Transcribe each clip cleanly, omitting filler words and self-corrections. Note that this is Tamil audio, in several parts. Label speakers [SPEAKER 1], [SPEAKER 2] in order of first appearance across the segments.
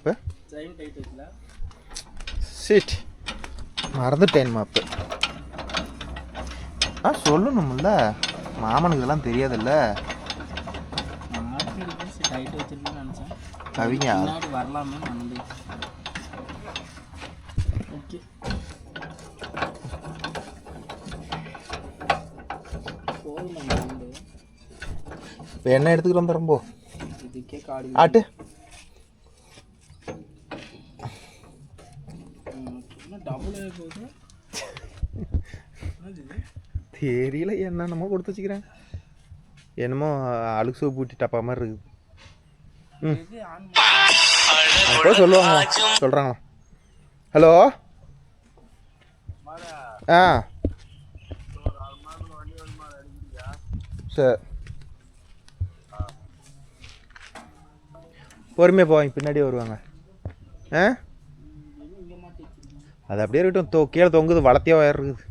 [SPEAKER 1] மாப்பு சீட் மறந்துட்டேன் மாப்பு. சொல்லணும்ல, மாமனுக்கு இதெல்லாம் தெரியாதுல்ல. கவிங்க வரலாமே. இப்போ என்ன எடுத்துக்கிட்டு வந்துடுறோம் போ. ஆட்டு தெரியல, என்னென்னமோ கொடுத்து வச்சுக்கிறேன். என்னமோ அழுக்கு சோப்பு ஊட்டி டப்பா மாதிரி இருக்குது. சொல்லுவாங்களா, சொல்கிறாங்களா? ஹலோ. சரி, பொறுமையாக போவாங்க, பின்னாடியே வருவாங்க. அது அப்படியே இருக்கட்டும். கீழே தொங்குது, வளர்த்தியாக வயர் இருக்குது.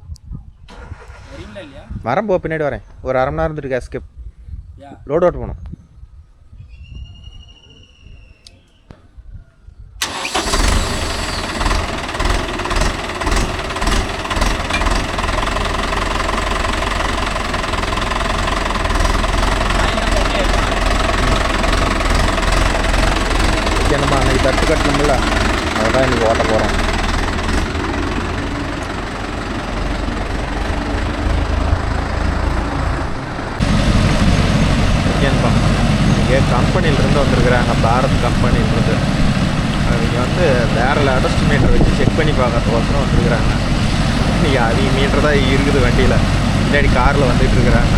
[SPEAKER 1] மரம் போ, பின்னாடி வரேன். ஒரு அரை மணி நேரம் இருந்துருக்கு. எஸ்கேப் லோடு ஓட்ட போகணும். நம்ம அன்றைக்கி தட்டு கட்டணும்ல, அதுதான் இன்றைக்கி ஓட்ட போகிறோம். இங்கே கம்பெனியிலேருந்து வந்திருக்கிறாங்க, பாரத் கம்பெனின்றது. அவங்க வந்து வேறு லேட்டஸ்ட் மீட்டர் வச்சு செக் பண்ணி பார்க்கறதுக்கோசரம் வந்துருக்குறாங்க. இன்றைக்கி அதிக மீட்டர் தான் இருக்குது வண்டியில். பின்னாடி காரில் வந்துட்டு இருக்கிறாங்க.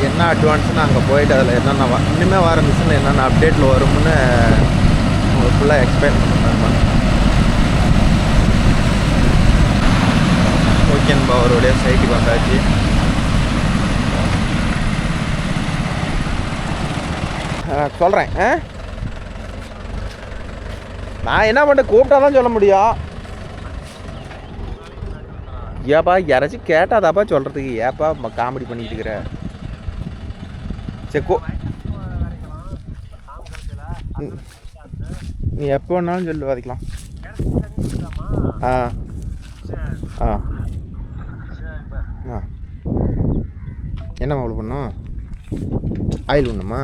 [SPEAKER 1] என்ன அட்வான்ஸ்னு அங்கே போயிட்டு அதில் என்னென்ன இன்னுமே வர மிஷினில் என்னென்ன அப்டேட்டில் வரும்னு உங்களுக்கு ஃபுல்லாக எக்ஸ்பிளைன் பண்ணுறாங்க. ஓகேன்பா, அவருடைய சைட்டுக்கு வந்தாச்சு. சொல்கிறேன். நான் என்ன பண்ண கூப்பிட்டா தான் சொல்ல முடியும். ஏப்பா யாராச்சும் கேட்டாதாப்பா சொல்கிறதுக்கு. ஏப்பா காமெடி பண்ணிக்கிட்டு இருக்கிற? சரி, நீ எப்போ வேணாலும் சொல்லு, வதைக்கலாம். என்ன அவ்வளோ பண்ணும்? ஆயில் ஒன்றுமா?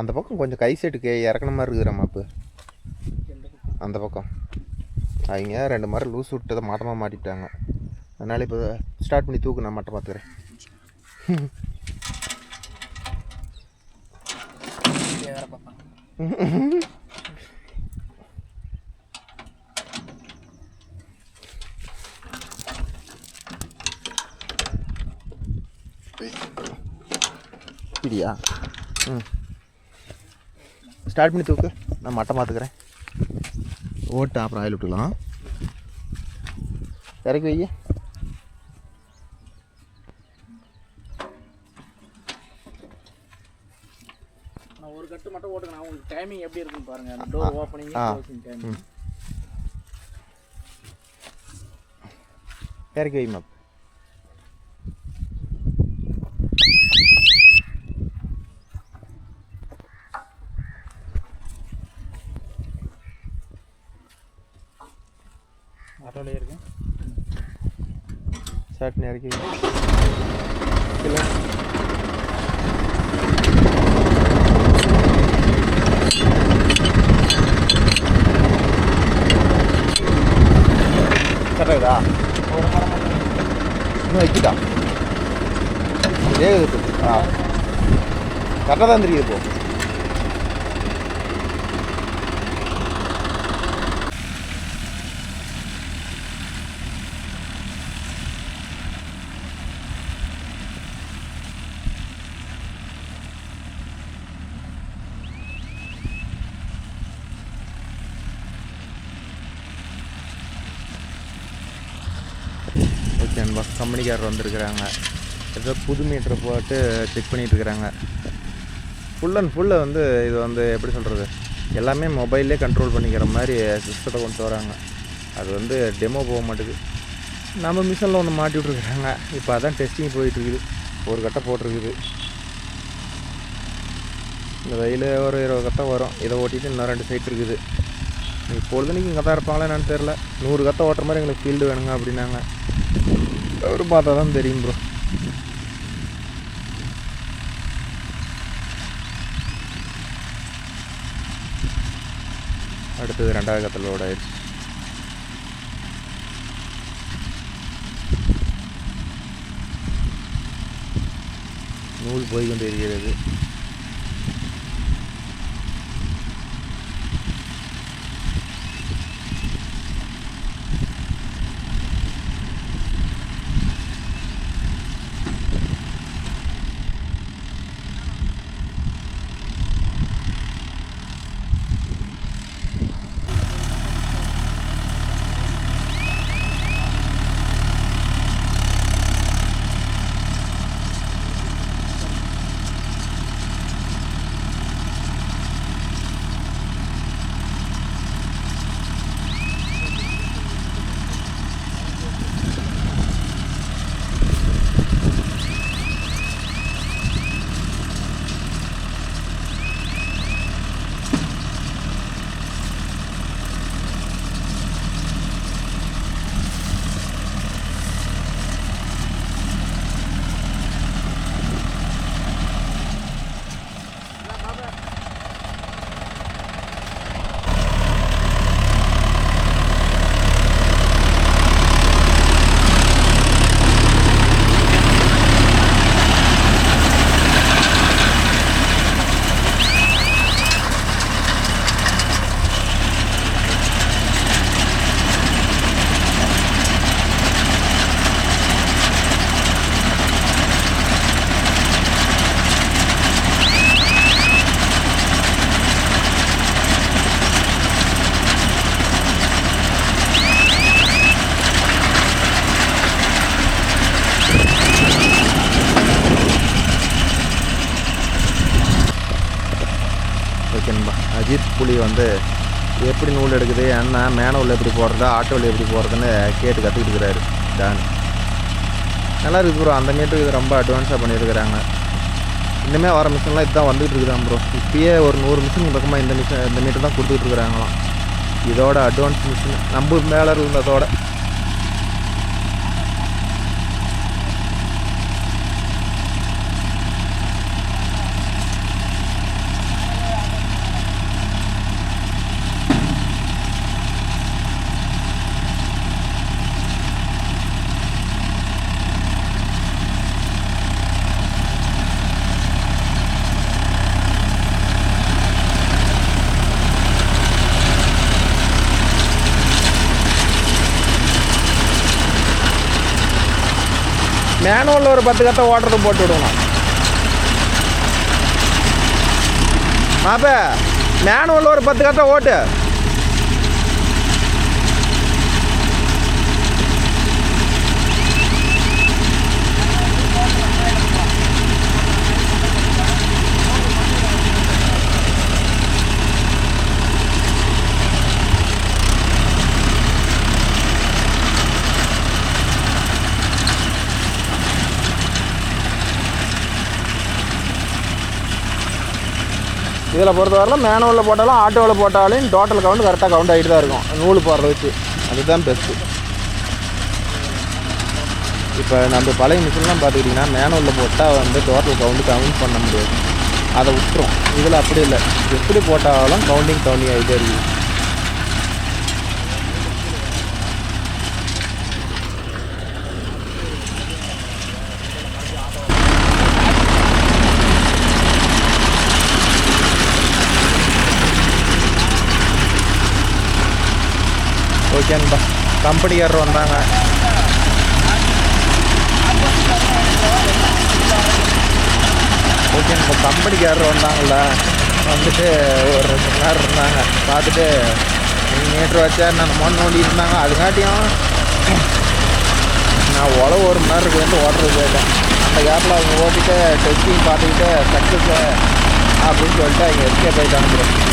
[SPEAKER 1] அந்த பக்கம் கொஞ்சம் கை செட்டுக்கு இறக்கண மாதிரி இருக்குற மாப்பு. அந்த பக்கம் அவங்க 2 மாதிரி லூஸ் விட்டதை மாட்டமாக மாட்டிட்டாங்க. அதனால் இப்போ ஸ்டார்ட் பண்ணி தூக்கு, நான் மட்டும் பார்த்துக்கிறேன். இப்படியா? ஸ்டார்ட் பண்ணி தூக்கு, நான் மட்டை பார்த்துக்கிறேன். ஓட்டு அப்புறம் ஆயில் விட்டுக்கலாம். இறக்கி வை.
[SPEAKER 2] ஒரு கட்டு மட்டும் ஓட்டுங்க. உங்களுக்கு டைமிங் எப்படி இருக்குன்னு பாருங்க. அந்த டோர் ஓபனிங் க்ளோசிங் டைமிங்.
[SPEAKER 1] இறக்கி வை மேம்.
[SPEAKER 2] ஆட்டோல இருக்கு.
[SPEAKER 1] சட்னி இறக்கி வை. கரெக்டா? இன்னும் வைக்கிட்டா? வேகுது. கரெக்டாக தான் தெரியுது. இப்போ கம்பெனிக்காரர் வந்திருக்கிறாங்க. ஏதோ புது மீட்டரை போட்டு செக் பண்ணிகிட்ருக்குறாங்க. ஃபுல் அண்ட் ஃபுல்லு வந்து இது வந்து எப்படி சொல்கிறது, எல்லாமே மொபைல்லே கண்ட்ரோல் பண்ணிக்கிற மாதிரி சிஸ்டத்தை கொண்டு வராங்க. அது வந்து டெமோ போக மாட்டேங்குது. நம்ம மிஷினில் ஒன்று மாட்டி விட்ருக்குறாங்க. இப்போ அதான் டெஸ்டிங் போயிட்டுருக்குது. ஒரு கட்டை போட்டிருக்குது. இந்த வெயில் ஒரு 20 கத்தை வரும். இதை ஓட்டிட்டு இன்னும் 2 சைட் இருக்குது. இப்பொழுதுக்கு இங்கே தான் இருப்பாங்களா என்னன்னு தெரில. 100 கத்தை ஓட்டுற மாதிரி எங்களுக்கு ஃபீல்டு வேணுங்க அப்படின்னாங்க. ஒரு பார்த்தா தான் தெரியும் ப்ரோ. அடுத்தது 2வது கத்தில் லோட் ஆயிடுச்சு. நூல் போய் கொண்டு இருக்கிறது. ஓகேன்பா. அஜித் புலி வந்து எப்படி நூல் எடுக்குது, என்ன மேனுவல் எப்படி போடுறது, ஆட்டோவில் எப்படி போடுறதுன்னு கேட்டு கற்றுக்கிட்டு இருக்கிறாரு டான். நல்லா இருக்குது ப்ரோ. அந்த மீட்டருக்கு இது ரொம்ப அட்வான்ஸாக பண்ணியிருக்கிறாங்க. இன்னுமே வர மிஷின்லாம் இதுதான் வந்துகிட்டு இருக்குதான் ப்ரோ. இப்பயே ஒரு 100 மிஷின் பக்கமாக இந்த மீட்டர் தான் கொடுத்துக்கிட்டு இருக்கிறாங்களாம். இதோட அட்வான்ஸ் மிஷின் நம்ம மேலே இருந்ததோட. மேனுவலில் ஒரு 10 கத்தை ஓட்டுறது போட்டு விடுவோம். அப்போ மேனுவலில் ஒரு 10 கத்தை ஓட்டு. இதில் பொறுத்தவரையில் மேனுவலில் போட்டாலும் ஆட்டோவில் போட்டாலும் டோட்டல் கவுண்ட் கரெக்டாக கவுண்ட் ஆகிட்டு தான் இருக்கும் நூல் போடுறத வச்சு. அதுதான் பெஸ்ட்டு. இப்போ நம்ம பழைய மிஷின்லாம் பார்த்துக்கிட்டிங்கன்னா மேனுவலில் போட்டால் வந்து டோட்டல் கவுண்ட் பண்ண முடியாது, அதை விட்டுரும். இதில் அப்படி இல்லை, எப்படி போட்டாலும் கவுண்டிங் ஆகிட்டே இருக்குது. ஓகேன்பா. கம்பெனிக்காரர் வந்தாங்க. ஓகேன்பா. கம்பெனிக்காரர் வந்தாங்கள்ல, வந்துட்டு ஒரு 2 மணி நேரம் இருந்தாங்க. பார்த்துட்டு மீட்ரு வச்சா நான் மண் நோண்டி இருந்தாங்க. அதுக்காட்டியும் நான் உழவு 1 மணி நேரம் இருக்குது ஓட்டுறது போயிட்டேன். அந்த கேப்பில் அவங்க ஓட்டிட்டு டெஸ்டிங் பார்த்துக்கிட்டு சக்ஸஸ் அப்படின்னு சொல்லிட்டு அவங்க எஸ்கேப் ஆகிட்டாங்க.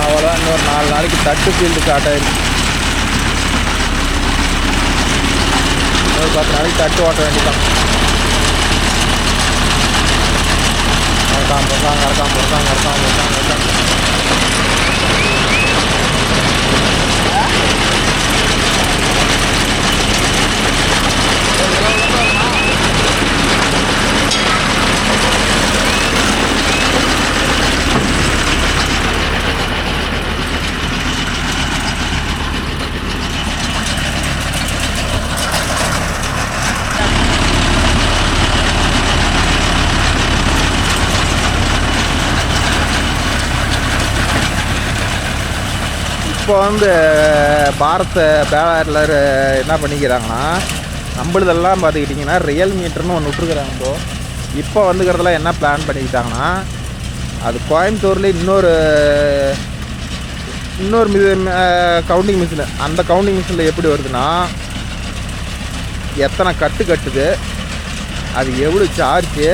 [SPEAKER 1] அவ்வளோதான். இன்னொரு 4 நாளைக்கு தட்டு ஃபீல்டு ஸ்டார்ட் ஆகிடுச்சு. இன்னொரு 10 நாளைக்கு தட்டு ஓட்ட வேண்டியதான். இப்போ வந்து பாரத் பேலர் என்ன பண்ணிக்கிறாங்கன்னா, நம்மளுதெல்லாம் பார்த்துக்கிட்டிங்கன்னா ரியல் மீட்டர்னு ஒன்று விட்ருக்குறாங்க. ப்ரோ இப்போ வந்துக்கிறதெல்லாம் என்ன பிளான் பண்ணிக்கிட்டாங்கன்னா, அது கோயம்புத்தூரில் இன்னொரு கவுண்டிங் மிஷினு, அந்த கவுண்டிங் மிஷினில் எப்படி வருதுன்னா, எத்தனை கட்டுது, அது எவ்வளோ சார்ஜு,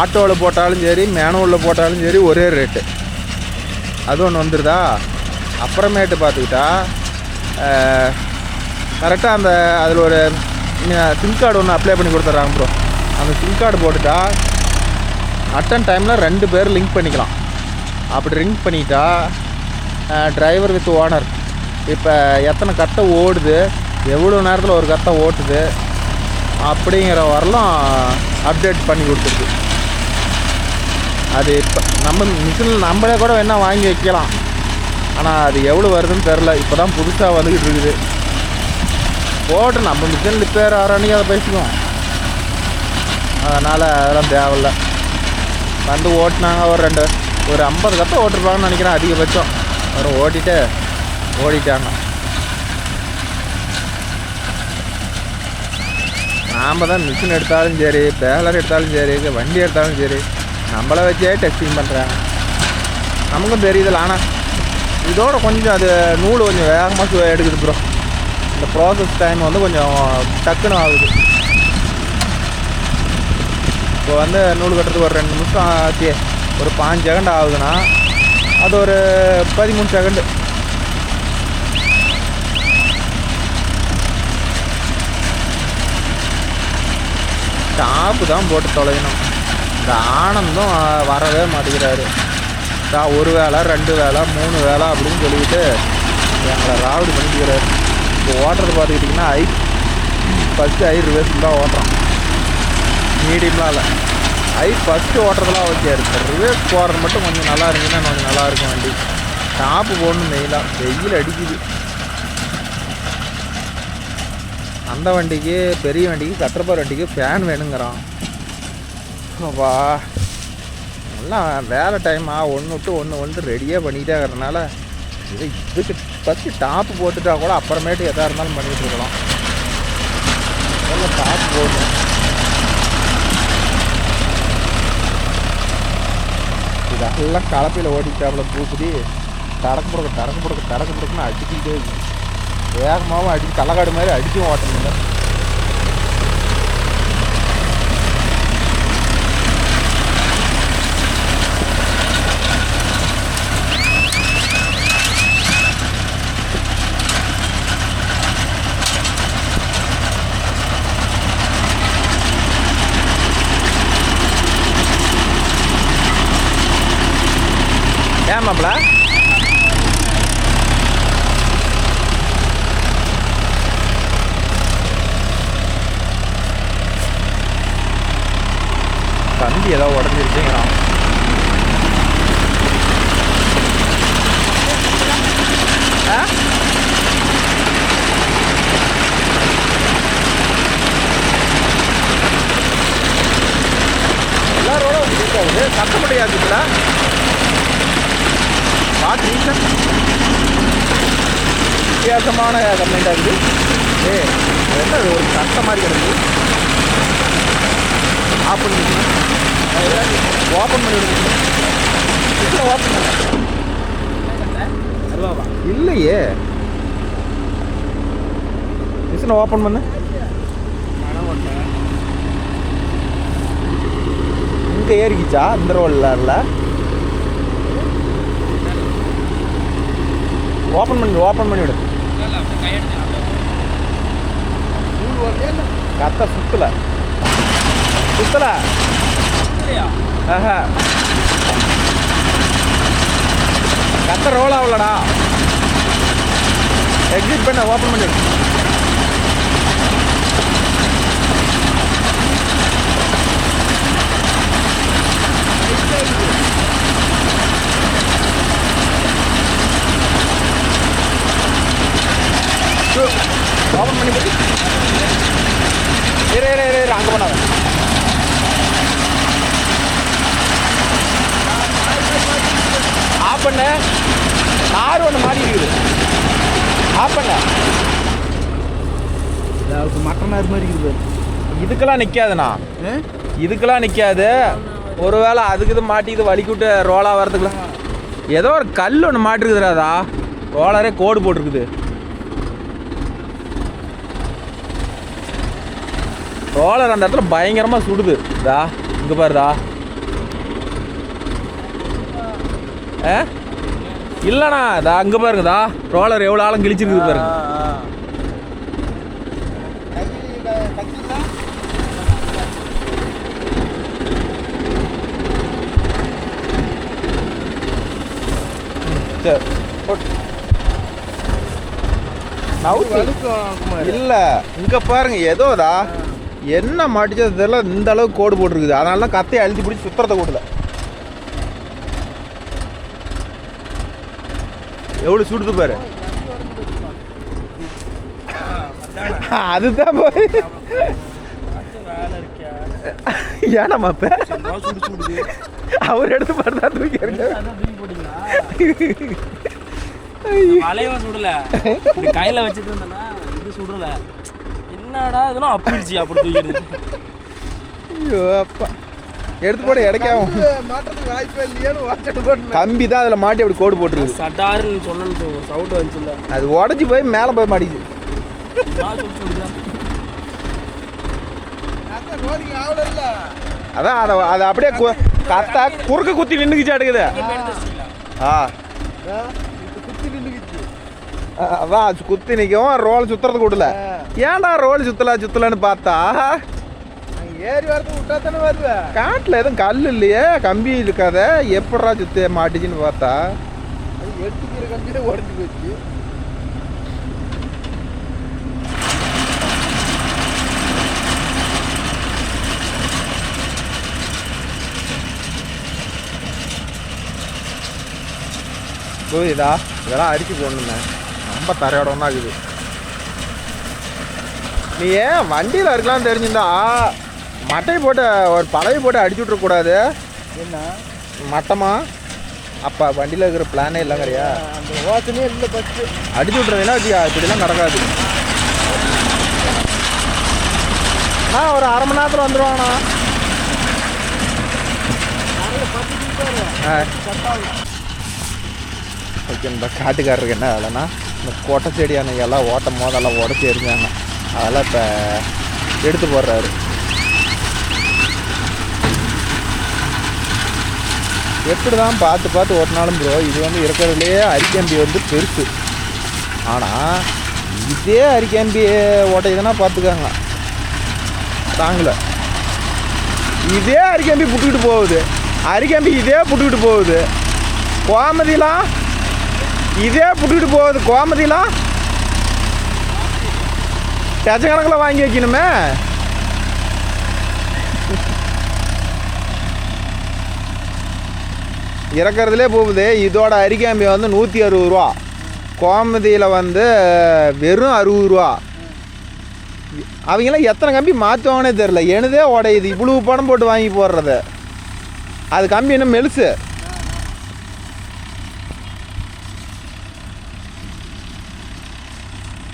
[SPEAKER 1] ஆட்டோவில் போட்டாலும் சரி மேனுவலில் போட்டாலும் சரி ஒரே ரேட்டு, அது ஒன்று வந்துடுதா. அப்புறமேட்டு பார்த்துக்கிட்டா கரெக்டாக அந்த அதில் ஒரு சிம் கார்டு ஒன்று அப்ளை பண்ணி கொடுத்துட்றாங்க ப்ரோ. அந்த சிம் கார்டு போட்டுட்டா அட்டன் டைமில் 2 பேர் லிங்க் பண்ணிக்கலாம். அப்படி லிங்க் பண்ணிட்டா டிரைவர் வித் ஓனர் இப்போ எத்தனை கட்டை ஓடுது, எவ்வளோ நேரத்தில் ஒரு கட்டை ஓட்டுது அப்படிங்கிற வரலாம் அப்டேட் பண்ணி கொடுத்துருக்கு. அது இப்போ நம்ம மிஷினில் நம்மளே கூட வேணால் வாங்கி வைக்கலாம். ஆனால் அது எவ்வளோ வருதுன்னு தெரில. இப்போ தான் புதுசாக வந்துக்கிட்டு இருக்குது. போட்டு நம்ம மிஷின் ரிப்பேர் ஆறானி அதை பேசிக்குவோம். அதனால் அதெல்லாம் தேவையில்லை. வந்து ஓட்டினாங்க ஒரு 50 கட்டை ஓட்டிருப்பாங்கன்னு நினைக்கிறேன் அதிகபட்சம். வரும் ஓடிட்டாங்க. நாம் தான் மிஷின் எடுத்தாலும் சரி, பேலர் எடுத்தாலும் சரி, வண்டி எடுத்தாலும் சரி, நம்மளை வச்சே டெஸ்டிங் பண்ணுறாங்க. நமக்கும் தெரியுதில்ல. ஆனால் இதோட கொஞ்சம் அது நூல் கொஞ்சம் வேகமாக எடுக்குது ப்ரோ. இந்த ப்ராசஸ் டைம் வந்து கொஞ்சம் டக்குன்னு ஆகுது. இப்போ வந்து நூல் கட்டுறதுக்கு ஒரு 2 நிமிஷம் ஆச்சு, ஒரு 5 செகண்ட் ஆகுதுன்னா அது ஒரு 13 செகண்டு. டாப்பு தான் போட்டு தொலைக்கணும். இந்த ஆனந்தம் வரவே மாட்டேங்கிறாரு. ஒரு வேலை 2 வேலை 3 வேலை அப்படின்னு சொல்லிக்கிட்டு எங்களை ராவடி பண்ணிக்கிறாரு. இப்போ ஓட்டுறது பார்த்துக்கிட்டிங்கன்னா ஃபஸ்ட்டு ரிவர்ஸில் தான் ஓட்டுறோம், மீடியம்லாம் இல்லை. ஃபஸ்ட்டு ஓட்டுறதுலாம் ஓகே இருக்குது. ரிவர்ஸ் போடுறது மட்டும் கொஞ்சம் நல்லா இருந்துச்சுன்னா கொஞ்சம் நல்லாயிருக்கும். வண்டி டாப்பு போடணும் மெயிலாக. வெயில் அடிக்குது. அந்த வண்டிக்கு பெரிய வண்டிக்கு கட்டரப்பார் வண்டிக்கு ஃபேன் வேணுங்கிறான். அப்பா எல்லாம் வேலை டைமாக ஒன்று விட்டு ஒன்று ரெடியாக பண்ணிக்கிட்டே இருக்கிறதுனால இதுக்கு ஃபஸ்ட்டு டாப்பு போட்டுட்டா கூட அப்புறமேட்டு எதாக இருந்தாலும் பண்ணிகிட்டு இருக்கலாம். அதெல்லாம் டாப்பு போடணும். இதெல்லாம் கலப்பையில் ஓடிக்கிட்டாப்புல பூக்குடி தடக்கு புடக்குன்னு அடிச்சுக்கிட்டே இருக்கு. வேகமாகவும் அடிச்சு கள்ளக்காடு மாதிரி அடிச்சும் ஓட்டணுங்க. ஏமாப்ல தம்பி ஏதாவது உடஞ்சிருச்சுங்கிறான். எல்லாரோட கட்ட முடியாதுங்களா பார்த்து வித்தியாசமான கம்ப்ளைண்ட் ஆகுது. என்ன ஒரு கட்ட மாதிரி கிடக்குது. ஓப்பன் பண்ணி ஓப்பன் பண்ண இல்லையே. மிஷினை ஓப்பன் பண்ணு. இங்கே ஏறிக்கிச்சா இந்த ரோலில்? ஓப்பன் பண்ணி விடு. கத்த சுத்தல. ஆஹா கத்த ரோல் ஆகலடா. எக்ஸிட் பண்ண ஓப்பன் பண்ணி ஓப்பன் பண்ணி போட்டு இரு அங்கே பண்ணாத. ஆஃப் பண்ண. நார் ஒன்று மாடி இருக்குது. ஆஃப் பண்ண.
[SPEAKER 2] மட்டன் நார் மாதிரி இருக்குது.
[SPEAKER 1] இதுக்கெல்லாம் நிற்காதுண்ணா. இதுக்கெல்லாம் நிற்காது. ஒருவேளை அதுக்கு இது மாட்டிக்கிது வலிக்கிட்டு ரோலாக வரதுக்குலாம் ஏதோ ஒரு கல் ஒன்று மாட்டிருக்குதுடாதா. ரோலரே கோடு போட்டிருக்குது. ரோலர் அந்த இடத்துல பயங்கரமாக சுடுது. இதா இங்கே பாருதா. இல்லைண்ணா இதா அங்கே பாருங்கதா. ரோலர் எவ்வளோ ஆழம் கிழிச்சிருக்குது பாருங்க. இல்லை இங்கே பாருங்க ஏதோதா என்ன மாட்டிச்சதெல்லாம் இந்த அளவுக்கு கோடு போட்டிருக்குது. அதனால தான் கத்தையை அழுத்தி பிடிச்சி சுத்துறத கூடல. எவ்வளோ சுடுது பாரு. அதுதான் போய் ஏனாமா இப்ப அவர் எடுத்து பார்த்தா தூக்கி
[SPEAKER 2] அலைவா சுடல. கையில வச்சுட்டு இருந்தேன்னா இது சுடல. என்னடா இதெல்லாம் அப்பிடுச்சு அப்படி தூக்கிடுது.
[SPEAKER 1] ஐயோ அப்பா எடுத்து போட இடைக்காவும் மாட்டுறதுக்கு வாய்ப்பே இல்லையான்னு கம்பி தான் அதில் மாட்டி அப்படி கோடு போட்டுருக்கு.
[SPEAKER 2] சட்டாருன்னு சொன்னு சவுண்ட் வந்துச்சுல்ல,
[SPEAKER 1] அது உடஞ்சி போய் மேலே போய் மாட்டிக்குது. அதான் அதை அப்படியே கத்தா குறுக்க குத்தி நின்றுக்குச்சு அடுக்குது. அதான் குத்தி நிற்கும். ரோல் சுத்துறது கூடல. ஏன்டா ரோல் சுத்தலான்னு பார்த்தா ஏறி வரது விட்டா தானே வருவேன். காட்டில் எதுவும் கல் இல்லையே, கம்பி இருக்காத, எப்படா சுத்த மாட்டிச்சுன்னு பார்த்தா அது எடுத்துக்கிற கம்பியில உடஞ்சி போச்சு. புரியுதா? இதெல்லாம் அரிச்சு போடணுமே, ரொம்ப தரையோட ஆகுது. நீ ஏன் வண்டியில் இருக்கலாம்னு தெரிஞ்சிருந்தா மட்டையை போட்டு ஒரு பழைய போட்டு அடிச்சு விட்றக்கூடாது.
[SPEAKER 2] என்ன
[SPEAKER 1] மட்டமா அப்போ வண்டியில் இருக்கிற பிளானே இல்லைங்கறியா?
[SPEAKER 2] அந்த ஓசனையே இல்லை. பச்சு
[SPEAKER 1] அடிச்சு விட்றதுன்னா இப்படிலாம் கிடக்காது. ஒரு அரை மணி நேரத்தில் வந்துடுவாங்கண்ணா. ஓகேண்ணா. காட்டுக்காரருக்கு என்ன வேலைன்னா இந்த கொட்டை செடியான எல்லாம் ஓட்டம் போதெல்லாம் உடச்சி எரிஞ்சாங்க. அதெல்லாம் இப்போ எடுத்து போடுறாரு. எப்படி தான் பார்த்து ஓட்டினாலும் ப்ரோ, இது வந்து இருக்கிறதுலையே அரிக்கம்பி வந்து பெருசு. ஆனால் இதே அரிக்கம்பி ஓட்டைதுன்னா பார்த்துக்காங்க தாங்கல. இதே அரிக்கம்பி புட்டுக்கிட்டு போகுது. அரிக்கம்பி இதே புட்டுக்கிட்டு போகுது. கோமதிலாம் இதே புட்டுக்கிட்டு போகுது. கோமதிலாம் டச்சக்கணக்கில் வாங்கி வைக்கணுமே. இறக்கிறதுலே போகுது. இதோட அரிக்காம்பி வந்து 160 ரூபா. கோமதியில் வந்து வெறும் 60 ரூபா. அவங்களாம் எத்தனை கம்பி மாற்றுவாங்கன்னே தெரில. எனதே உடையுது. இவ்வளோ பணம் போட்டு வாங்கி போடுறது. அது கம்பி இன்னும் மெலுசு.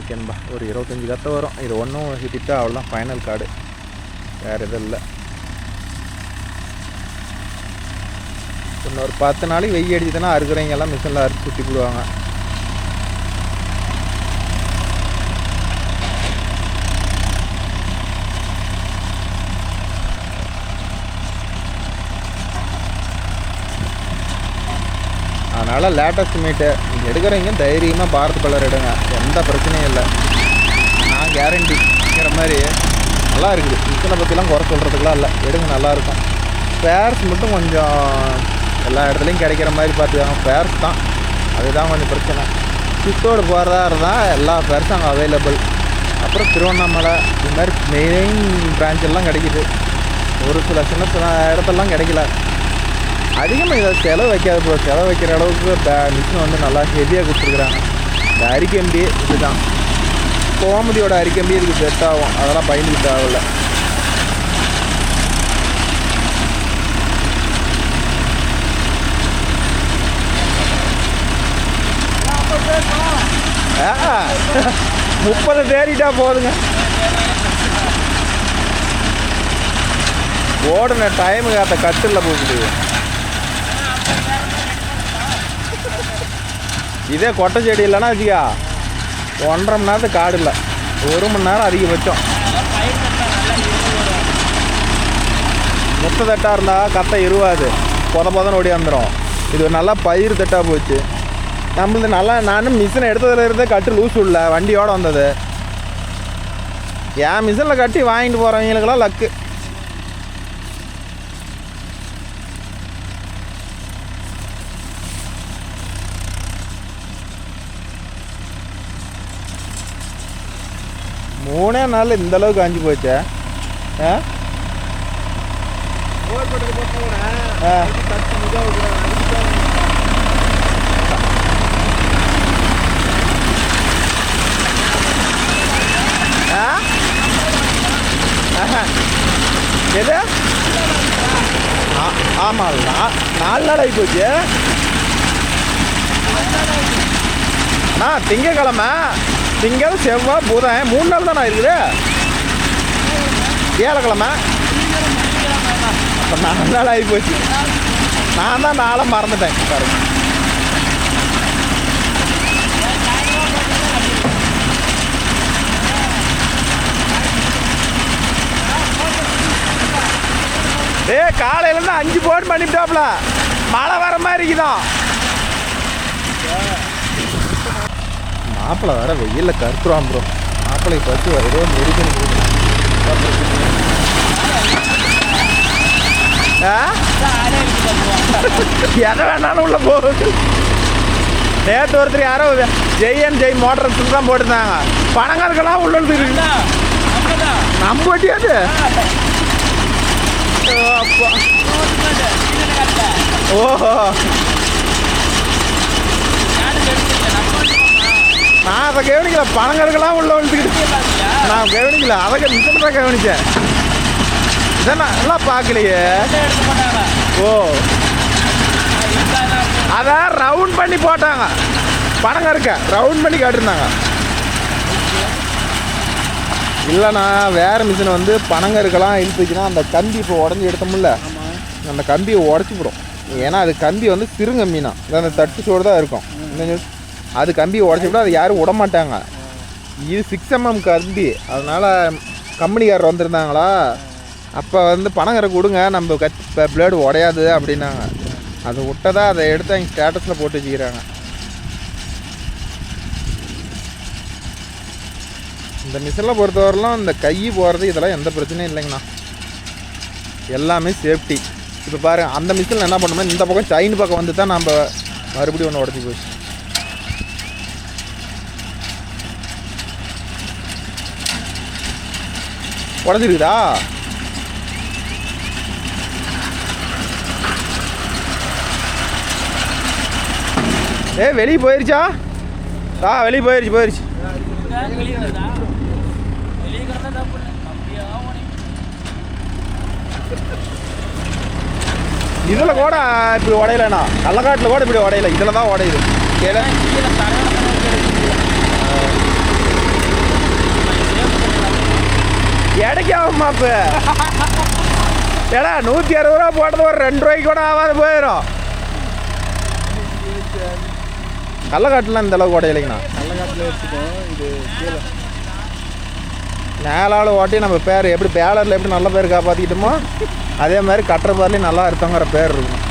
[SPEAKER 1] ஓகேன்பா, ஒரு 25 கத்தை வரும். இது ஒன்றும் ஹிட்டிட்டா அவ்வளோதான் ஃபைனல் கார்டு. வேறு எதுவும் இல்லை. இன்னொரு 10 நாளைக்கு வெய்ய அடிச்சுதுன்னா அறுக்கிறவங்க எல்லாம் மிஷினில் அறுத்து சுற்றி போடுவாங்க. அதனால் லேட்டஸ்ட் மீட்டு எடுக்கிறவங்க தைரியமாக பாரத் கலர் எடுங்க, எந்த பிரச்சனையும் இல்லை. நான் கேரண்டிங்கிற மாதிரி நல்லா இருக்குது. மிஷினை பற்றிலாம் குறை சொல்கிறதுக்கெலாம் இல்லை, எடுங்க நல்லாயிருக்கும். ஸ்பேர்ஸ் மட்டும் கொஞ்சம் எல்லா இடத்துலையும் கிடைக்கிற மாதிரி பார்த்துக்காங்க. ஸ்பேர்ஸ் தான் அதுதான் கொஞ்சம் பிரச்சனை. சித்தோடு போகிறதா இருந்தால் எல்லா பேர்ஸும் அங்கே அவைலபிள். அப்புறம் திருவண்ணாமலை இது மாதிரி மெயின் பிரான்ச்செல்லாம் கிடைக்கிது. ஒரு சில சின்ன சின்ன இடத்துலலாம் கிடைக்கல. அதிகமாக இதை செலவு வைக்காது ப்ரோ. செலவு வைக்கிற அளவுக்கு மிஷின் வந்து நல்லா ஹெவியாக கொடுத்துருக்குறாங்க. இந்த அரிக்கம்பி இதுதான் கோமதியோட அரிக்கம்பி இதுக்கு செட் ஆகும். அதெல்லாம் பயந்துக்கிட்டு ஆகல. ஆ 30 தேறிட்டா போதுங்க. ஓடுன டைமுக்கு அந்த கட்டில் போகுது. இதே கொட்டை செடி இல்லைன்னா வச்சுக்கா 1.5 மணி நேரத்துக்கு காடு இல்லை, 1 மணி நேரம் அதிகபட்சம். மொத்த தட்டாக இருந்தால் கத்தை இருவாது, பொதன்னு ஓடி வந்துடும். இது நல்லா பயிர் தட்டாக போச்சு நம்மளது. நல்லா நானும் மிஷினை எடுத்ததுல இருந்தே கட்டு லூஸ் உள்ள வண்டியோடு வந்தது. என் மிஷினில் கட்டி வாங்கிட்டு போகிறவங்களுக்கெல்லாம் லக்கு. மூணே நாள் இந்த அளவுக்கு காஞ்சி போச்சே. எது? ஆமாம், 4 நாள் ஆகி போச்சு. திங்கக்கிழமை, திங்கள், செவ்வாய், புதன் 3 நாள் தானே இருக்குது. வியாழக்கிழமை அப்போ 4 நாள் ஆகி போச்சு. நான் தான் நாளை மறந்துட்டேன் பாருங்க. காலையிலேருந்து 5 போன் பண்ணிவிட்டாப்புல. மழை வர மாதிரி இருக்குதான். மாப்பிள்ளை வேற வெயிலில் கருத்துருவான் ப்ரோ. மாப்பிள்ளை பற்றி ஏதோ நெருக்கணும். எதை வேணாலும் உள்ள போகுது. நேற்று ஒருத்தர் யாரோ ஜெய் மோட்டர்ஸ் தான் போட்டுருந்தாங்க. பணங்காருக்கெல்லாம் உள்ள இருக்கு. நம்ம வட்டியாது. அப்பா ஓஹோ, நான் அதை கவனிக்கல. பணங்கருக்கெல்லாம் உள்ள வந்துக்கிட்டு நான் கவனிக்கல. அதை மிஷன் தான் கவனிச்சேன். இதை நான் எல்லாம் பார்க்கலையே. ஓ, அதான் ரவுண்ட் பண்ணி போட்டாங்க. பணங்கருக்க ரவுண்ட் பண்ணி காட்டிருந்தாங்க. இல்லைண்ணா வேறு மிஷினை வந்து பனங்கருக்கெல்லாம் இழுத்துச்சுன்னா அந்த கம்பி இப்போ உடஞ்சி எடுத்தோம்ல, அந்த கம்பியை உடச்சி போடும். ஏன்னா அது கம்பி வந்து சிறுங்கம்பினா அந்த தட்டு சோடு தான் இருக்கும். அது கம்பியை உடச்சி விட அது யாரும் விட மாட்டாங்க. இது 6mm கம்பி. அதனால் கம்பெனிக்காரர் வந்திருந்தாங்களா, அப்போ வந்து பனங்கருக்கு கொடுங்க, நம்ம பிளேடு உடையாது அப்படின்னாங்க. அது விட்டதா அதை எடுத்து அவங்க ஸ்டேட்டஸில் போட்டு வச்சுக்கிறாங்க. இந்த மிஷினில் பொறுத்தவரைலாம் இந்த கை போகிறது இதெல்லாம் எந்த பிரச்சனையும் இல்லைங்கண்ணா. எல்லாமே சேஃப்டி. இப்போ பாருங்கள், அந்த மிஷினில் என்ன பண்ணுமோ இந்த பக்கம் சைன் பக்கம் வந்து தான் நம்ம மறுபடியும் ஒன்று உடச்சி போச்சு. உடஞ்சிருக்குதா? வெளியே போயிருச்சா? வெளியே போயிருச்சு. இதில் கூட இப்படி உடையலண்ணா, கள்ளக்காட்டில் கூட இப்படி உடையல, இதில் தான் உடையுது. இடைக்காகும்மா இப்போ. ஏடா 160 ரூபா போட்டது ஒரு 2 ரூபாய்க்கு கூட ஆகாது, போயிடும். கள்ளக்காட்டுலாம் இந்த அளவுக்கு உடையலைங்கண்ணா. கள்ளக்காட்டில் வச்சுக்கோம். இது மேலால் ஓட்டி நம்ம பேர் எப்படி பேலரில் எப்படி நல்ல பேர் காப்பாற்றிக்கிட்டோமோ அதே மாதிரி கட்டுற பார்லையும் நல்லா இருத்தோங்கிற பேர் இருக்கும்.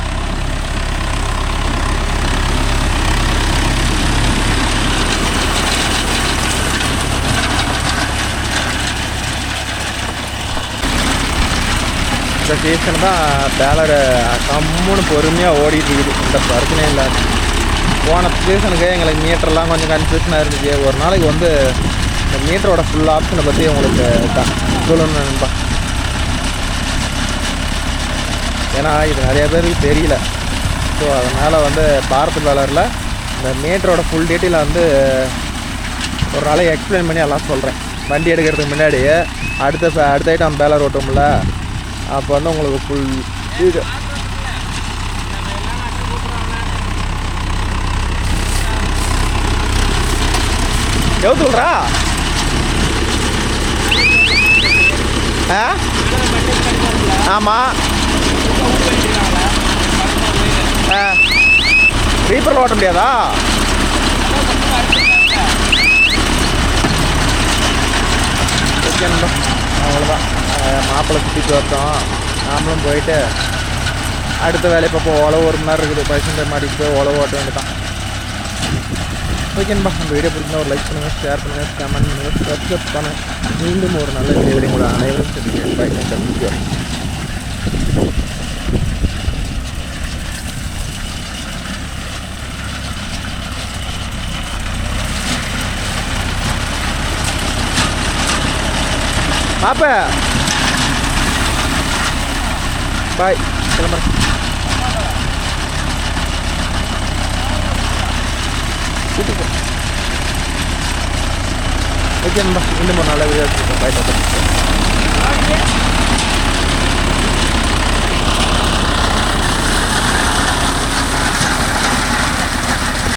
[SPEAKER 1] இந்த சீசன் தான் பேலர் கம்முன்னு பொறுமையாக ஓடிட்டு இருக்குது. இந்த பிரச்சனையும் இல்லாத போன சீசனுக்கு எங்களுக்கு மீட்டர்லாம் கொஞ்சம் கன்ஃபியூஷனாக இருந்துச்சு. ஒரு நாளைக்கு வந்து இந்த மீட்டரோட ஃபுல் ஆப்ஷனை பற்றி உங்களுக்கு சொல்லணும் நண்பா. ஏன்னா இது நிறைய பேருக்கு தெரியல. ஸோ அதனால் வந்து பாரத் பேலரில் இந்த மீட்டரோட ஃபுல் டீட்டெயிலை வந்து ஒரு நாளைக்கு எக்ஸ்பிளைன் பண்ணி எல்லாம் சொல்கிறேன். வண்டி எடுக்கிறதுக்கு முன்னாடி அடுத்த ஐட்டம் பேலர் ஓட்டும்ல, அப்போ வந்து உங்களுக்கு ஃபுல் இது எவ்வளோ சொல்கிறா? ஆமாம். ரீப்பரில் ஓட்ட முடியாதா? ஓகேண்ணா, அவ்வளோதான். மாப்பிள்ளை சுற்றிட்டு வரட்டும், நாமளும் போயிட்டு அடுத்த வேலையை பார்ப்போம். உழவு 1 மணி நேரம் இருக்குது. பைசன்டர் மாடிக்கு போய் உழவு ஓட்ட வேண்டியதான். ஓகேன்பா, நம்ம வீடியோ பிடிச்சினா ஒரு லைக் பண்ணுங்கள், ஷேர் பண்ணுங்கள், கமெண்ட் பண்ணுங்கள், சப்ஸ்கிரைப் பண்ணுங்கள். மீண்டும் ஒரு நல்ல வீடியோ உங்களை அனைவரும் சந்திக்கிறேன். பை நன்றி. மாப்ப பாய், கிளம்புறேன். ஓகே நண்பா, இன்னும் ஒரு நல்ல வீடியோ. பாய்.